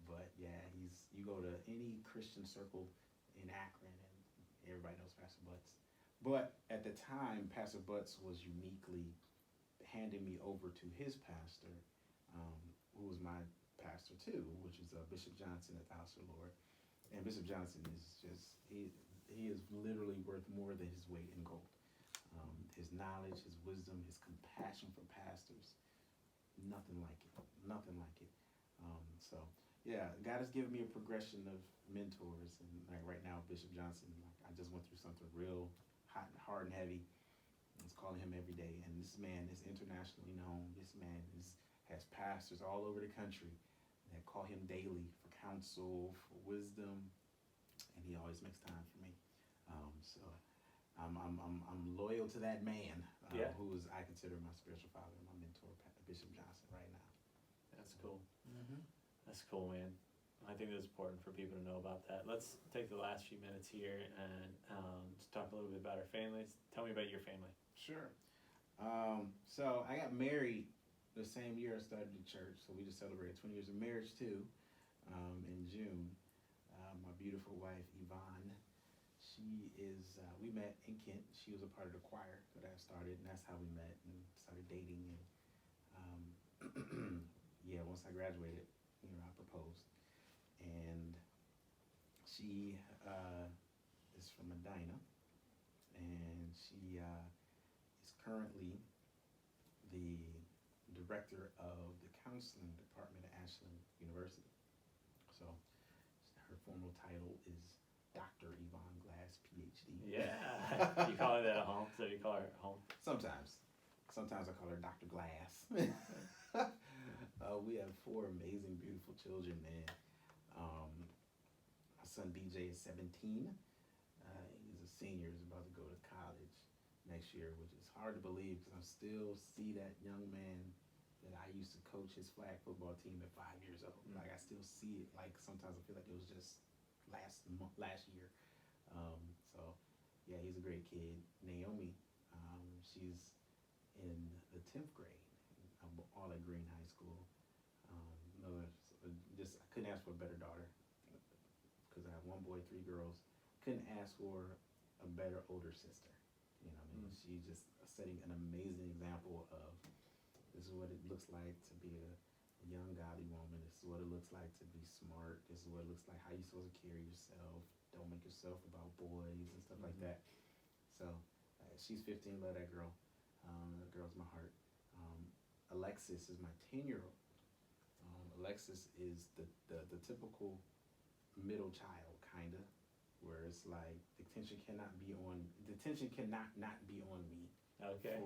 But yeah, you go to any Christian circle in Akron, and everybody knows Pastor Butts. But at the time, Pastor Butts was uniquely handing me over to his pastor, who was my pastor too, which is Bishop Johnson at the House of the Lord. And Bishop Johnson is just, he is literally worth more than his weight in gold. His knowledge, his wisdom, his compassion for pastors, nothing like it. So yeah, God has given me a progression of mentors, and like right now, Bishop Johnson, like I just went through something real hard and heavy. I was calling him every day, and this man is internationally known. This man has pastors all over the country that call him daily for counsel, for wisdom, and he always makes time for me. So I'm loyal to that man, who is, I consider my spiritual father, my mentor, Bishop Johnson, right now. That's cool. That's cool, man. I think it's important for people to know about that. Let's take the last few minutes here and just talk a little bit about our families. Tell me about your family. Sure. So I got married the same year I started the church, so we just celebrated 20 years of marriage too, in June. My beautiful wife, Yvonne, she is, we met in Kent. She was a part of the choir that I started, and that's how we met and started dating. And once I graduated, I proposed. And she is from Medina, and He is currently the director of the counseling department at Ashland University. So her formal title is Dr. Yvonne Glass, PhD. Yeah. You call her that at home? So you call her at home? Sometimes I call her Dr. Glass. We have 4 amazing, beautiful children, man. My son BJ is 17. He's a senior. He's about to go to college next year, which is hard to believe because I still see that young man that I used to coach his flag football team at 5 years old. Like, I still see it. Like, sometimes I feel like it was just last year. So yeah, he's a great kid. Naomi, she's in the 10th grade. I'm all at Green High School. I couldn't ask for a better daughter because I have 1 boy, 3 girls. Couldn't ask for a better older sister. You know what I mean? She's just setting an amazing example of this is what it looks like to be a young godly woman. This is what it looks like to be smart. This is what it looks like how you're supposed to carry yourself. Don't make yourself about boys and stuff like that. So she's 15. Love that girl. That girl's my heart. Alexis is my 10-year-old. Alexis is the typical middle child, kinda, where it's like the tension cannot not be on me. Okay.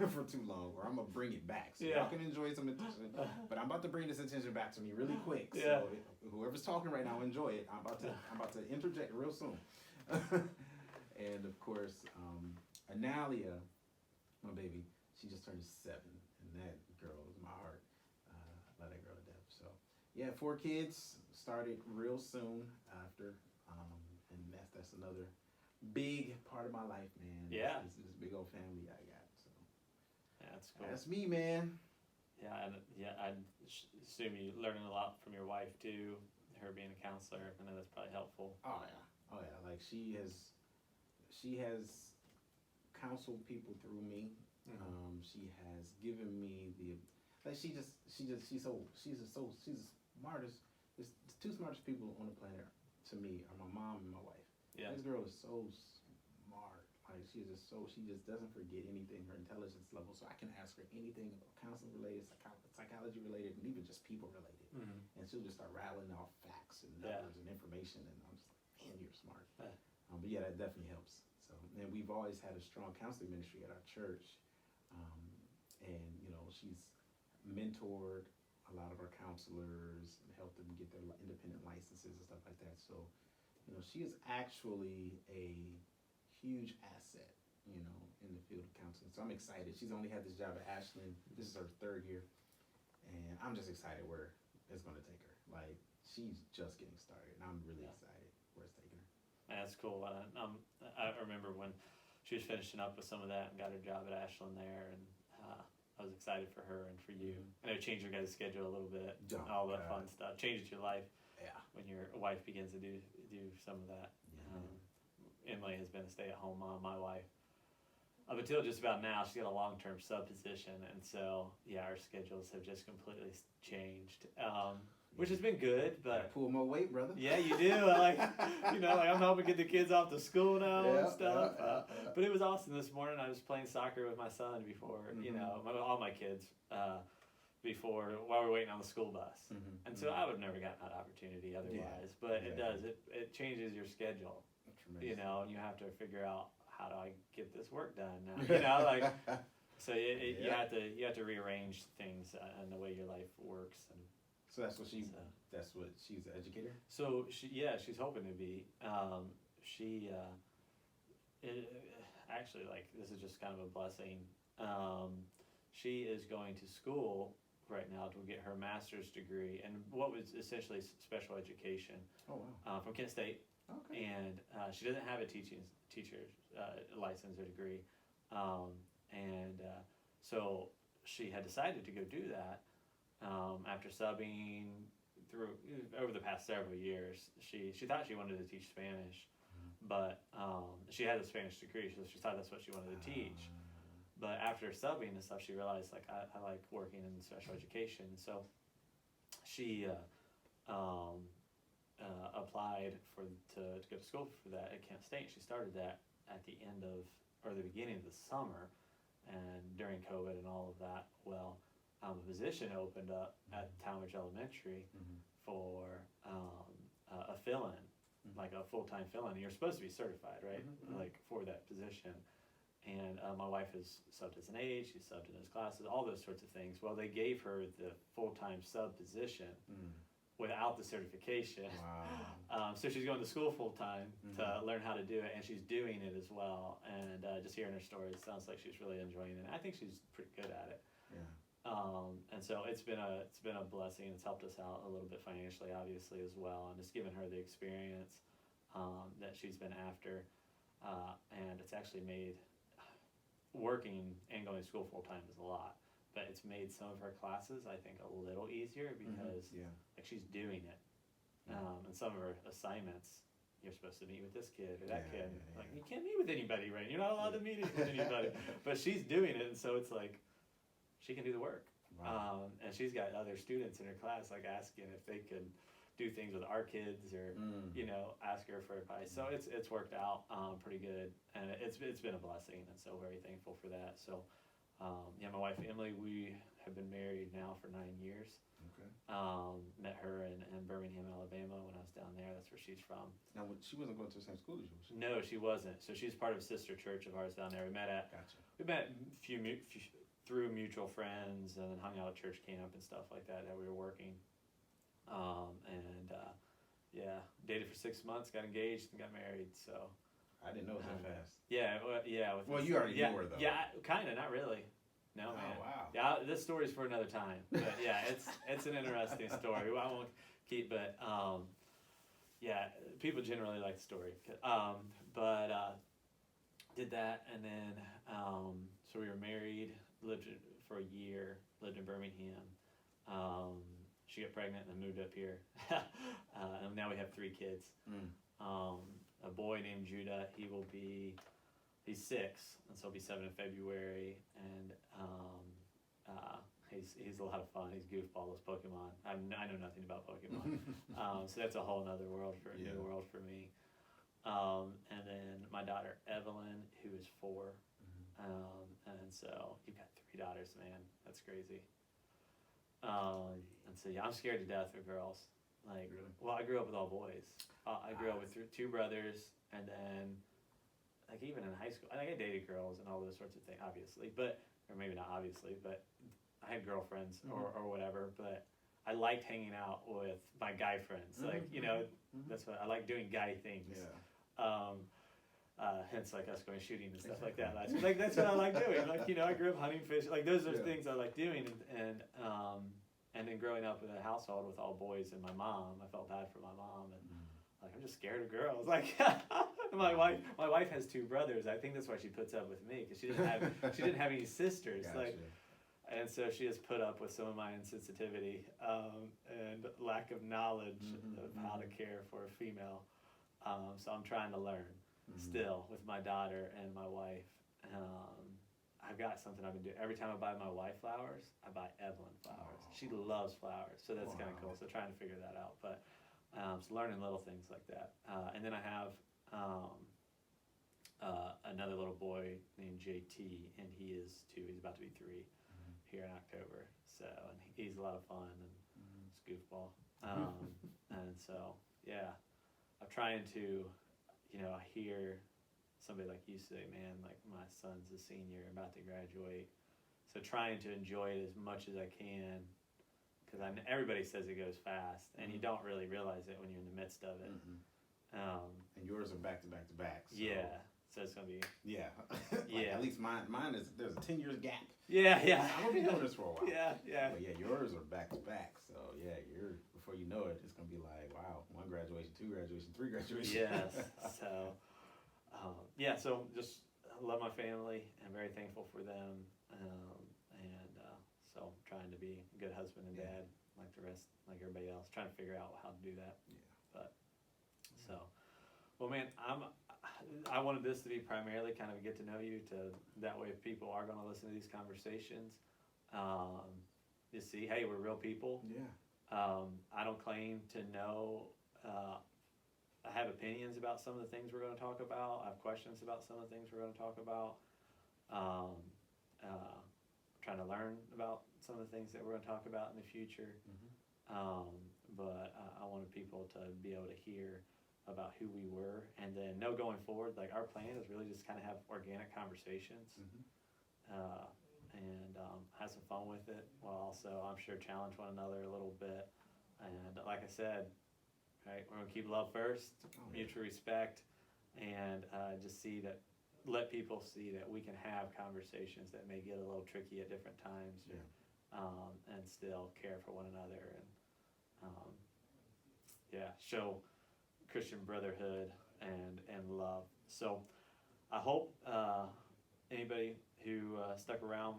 For too long, or I'm gonna bring it back. So y'all can enjoy some attention, but I'm about to bring this attention back to me really quick. Yeah. So whoever's talking right now, enjoy it. I'm about to interject real soon. And of course, Analia, my baby, she just turned 7, and that girl is my heart. I love that girl to death. So yeah, 4 kids, started real soon after, and that's another big part of my life, man. Yeah. This big old family I got. So That's cool. that's me, man. Yeah, I assume you learning a lot from your wife too. Her being a counselor, I know that's probably helpful. Oh yeah. Like she has counseled people through me. She has given me she's the smartest. There's 2 smartest people on the planet to me are my mom and my wife. Yeah. This girl is so smart. Like she just doesn't forget anything. Her intelligence level. So I can ask her anything about counseling related, psychology related, and even just people related. And she'll just start rattling off facts and numbers and information, and I'm just like, man, you're smart. But yeah, that definitely helps. So, and we've always had a strong counseling ministry at our church, and she's mentored a lot of our counselors and helped them get their independent licenses and stuff like that. So, she is actually a huge asset, in the field of counseling. So I'm excited. She's only had this job at Ashland. This is her 3rd year, and I'm just excited where it's going to take her. Like, she's just getting started, and I'm really excited where it's taking her. That's cool. I remember when she was finishing up with some of that and got her job at Ashland there, and I was excited for her and for you. I know it changed your guys' schedule a little bit, all the fun stuff. Changes your life. Yeah. When your wife begins to do some of that. Emily has been a stay-at-home mom. My wife, up until just about now, she's got a long-term sub position, and so our schedules have just completely changed. Which has been good, but pull more weight, brother. Yeah, you do. I'm helping get the kids off to school now and stuff. But it was awesome this morning. I was playing soccer with my son before, all my kids, while we were waiting on the school bus. And so I would have never gotten that opportunity otherwise. But it does. It changes your schedule. And you have to figure out, how do I get this work done now? So you have to rearrange things and the way your life works. And so that's what she's an educator? So she's hoping to be. Actually, this is just kind of a blessing. She is going to school right now to get her master's degree in what was essentially special education. Oh wow! From Kent State. Okay. And she doesn't have a teacher's license or degree, so she had decided to go do that. After subbing over the past several years, she thought she wanted to teach Spanish, but she had a Spanish degree, so she thought that's what she wanted to teach. But after subbing and stuff, she realized I like working in special education, so she applied to go to school for that at Kent State. She started that at the end of or the beginning of the summer, and during COVID and all of that, well, a position opened up at Tallmadge Elementary for a fill-in, like a full-time fill-in. You're supposed to be certified, right? Like for that position. And my wife has subbed as an aide, she's subbed in those classes, all those sorts of things. Well, they gave her the full-time sub position without the certification. Wow. So she's going to school full-time to learn how to do it, and she's doing it as well. And just hearing her story, it sounds like she's really enjoying it. I think she's pretty good at it. Yeah. And so it's been a blessing. It's helped us out a little bit financially, obviously, as well, and just given her the experience that she's been after. And it's actually made working and going to school full-time is a lot, but it's made some of her classes, I think, a little easier because like she's doing it. And some of her assignments, you're supposed to meet with this kid or that kid. Like, you can't meet with anybody, right? You're not allowed to meet with anybody. But she's doing it, and so it's like she can do the work. Wow. And she's got other students in her class like asking if they could do things with our kids or you know, ask her for advice. So it's worked out pretty good, and it's been a blessing, and so very thankful for that. So yeah, my wife Emily, we have been married now for 9 years. Okay. Met her in Birmingham, Alabama when I was down there. That's where she's from. Now, she wasn't going to the same school as you, was she? No, she wasn't. So she's part of a sister church of ours down there. We met through mutual friends, and then hung out at church camp and stuff like that we were working. Yeah, dated for 6 months, got engaged, and got married. So I didn't know it was that fast. Yeah, yeah. Well, you already knew her though. Yeah, kind of, not really. No, man. Oh, wow. Yeah, this story's for another time. But yeah, it's an interesting story. I won't keep, but yeah, people generally like the story. Did that, and then so we were married, lived for a year, lived in Birmingham. She got pregnant and then moved up here. And now we have 3 kids. A boy named Judah. He's 6, and so he'll be 7 in February. And he's a lot of fun. He's goofball as Pokemon. I know nothing about Pokemon. So that's a whole other world new world for me. And then my daughter Evelyn, who is 4. And so you've got 3 daughters, man. That's crazy. And so yeah, I'm scared to death of girls. Like, really? Well, I grew up with all boys. I grew up with 2 brothers, and then like even in high school, I dated girls and all those sorts of things, obviously, or maybe not obviously, but I had girlfriends or whatever. But I liked hanging out with my guy friends. Like, you know, that's what I like, doing guy things. Yeah. Hence like us going shooting and stuff like that. Like that's what I like doing. Like, you know, I grew up hunting, fishing. Like those are things I like doing. And then growing up in a household with all boys and my mom, I felt bad for my mom, and like I'm just scared of girls. Like my wife has 2 brothers. I think that's why she puts up with me, because she didn't have any sisters. Gotcha. Like, and so she has put up with some of my insensitivity and lack of knowledge of how to care for a female. So I'm trying to learn still with my daughter and my wife. I've got something I've been doing. Every time I buy my wife flowers, I buy Evelyn flowers. She loves flowers, so that's kind of cool. So trying to figure that out, but so learning little things like that. And then I have another little boy named JT, and he is 2. He's about to be 3 here in October. So, and he's a lot of fun, and it's goofball. And so, yeah, I'm trying to, you know, I hear somebody like you say, man, like my son's a senior, about to graduate. So trying to enjoy it as much as I can, because everybody says it goes fast, and you don't really realize it when you're in the midst of it. And yours are back to back to back. So. Yeah. So it's gonna be. Yeah. At least mine is, there's a 10 years gap. Yeah. I'm gonna be doing this for a while. Yeah. But yeah, yours are back to back. So yeah, before you know it, it's gonna be like, wow, 1 graduation, 2 graduation, 3 graduation. Yes. So. Yeah, so just love my family and very thankful for them, so trying to be a good husband and dad like the rest, like everybody else, trying to figure out how to do that. Well, man, I wanted this to be primarily kind of a get to know you, that way if people are going to listen to these conversations, you see, hey, we're real people. Yeah. I don't claim to know have opinions about some of the things we're going to talk about. I have questions about some of the things we're going to talk about. Trying to learn about some of the things that we're going to talk about in the future. But I wanted people to be able to hear about who we were, and then know going forward, like, our plan is really just kind of have organic conversations, and have some fun with it, while also, I'm sure, challenge one another a little bit. And like I said, right, we're going to keep love first, mutual respect, and just let people see that we can have conversations that may get a little tricky at different times, and still care for one another, and show Christian brotherhood and love. So I hope anybody who stuck around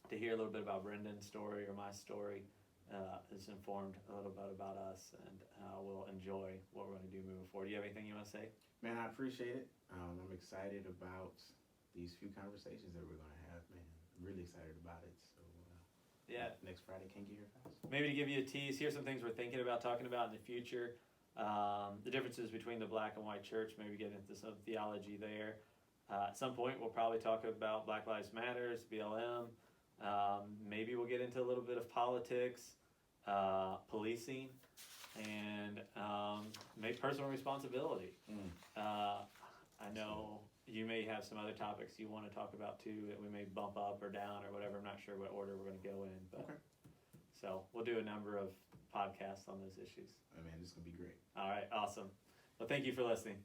to hear a little bit about Bryndon's story or my story is informed a little bit about us, and will enjoy what we're going to do moving forward. Do you have anything you want to say? Man, I appreciate it. I'm excited about these few conversations that we're going to have, man. I'm really excited about it. So next Friday, can't get here fast. Maybe to give you a tease, here's some things we're thinking about talking about in the future. The differences between the black and white church, maybe get into some theology there. At some point, we'll probably talk about Black Lives Matters, BLM. Maybe we'll get into a little bit of politics, policing, and maybe personal responsibility. I know you may have some other topics you want to talk about too that we may bump up or down or whatever. I'm not sure what order we're going to go in, but so we'll do a number of podcasts on those issues. Oh, man, this is going to be great. All right, awesome. Well, thank you for listening.